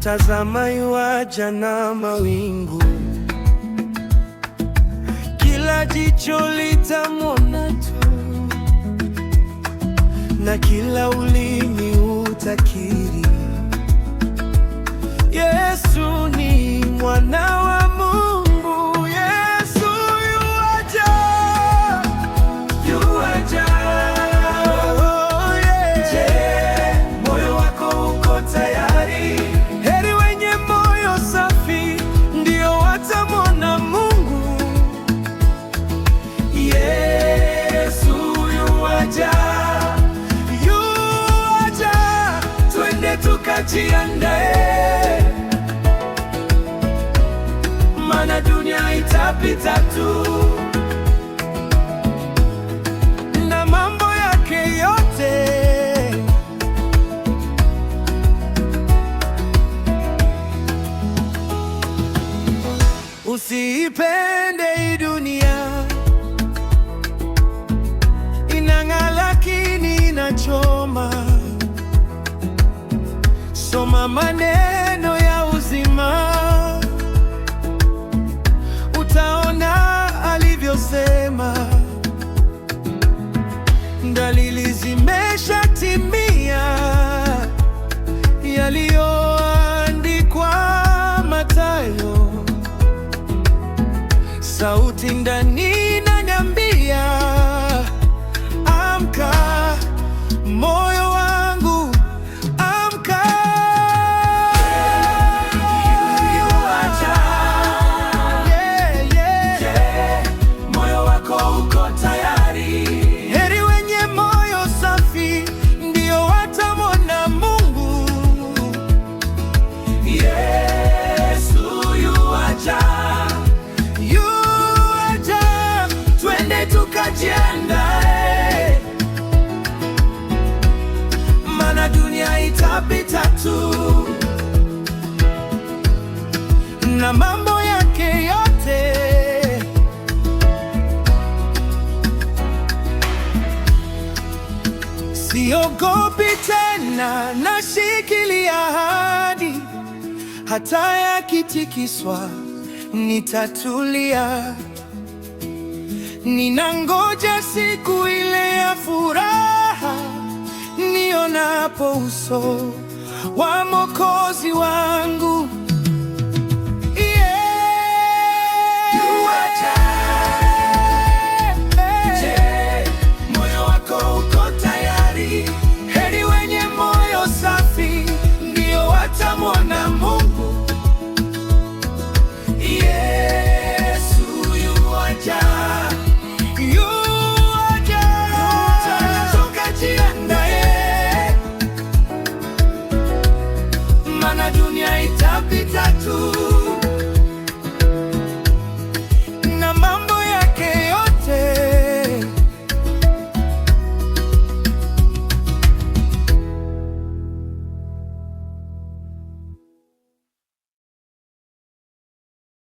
Tazama yuaja na mawingu, kila jicho litamwona tu, na kila ulimi utakiri Yesu ni mwana wa Mungu. Yesu yuaja, yuaja. Oh, yeah. Je, moyo wako uko tayari? Heri wenye moyo safi, ndio watamwona Mungu. Yesu yuaja, yuaja. Twende tukajiandae, maana dunia itapita tu na mambo yake yote. Usiipende hii dunia, inang'aa lakini inachoma. Soma maneno ya uzima, utaona alivyosema. Dalili zimeshatimia, yaliyoandikwa Mathayo. Sauti ndani inaniambia, amka moyo wangu, amka. Yuaja, yeah, yeah. Je, moyo wako uko tayari? Heri wenye moyo safi, ndio watamwona Mungu. Yesu yuaja, yuaja. Twende tukajiandae, maana dunia itapita tu na mambo yake yote. Siogopi tena, nashikilia ahadi. Hata yakitikiswa nitatulia, ninangoja siku ile ya furaha, nionapo uso wa Mwokozi wangu.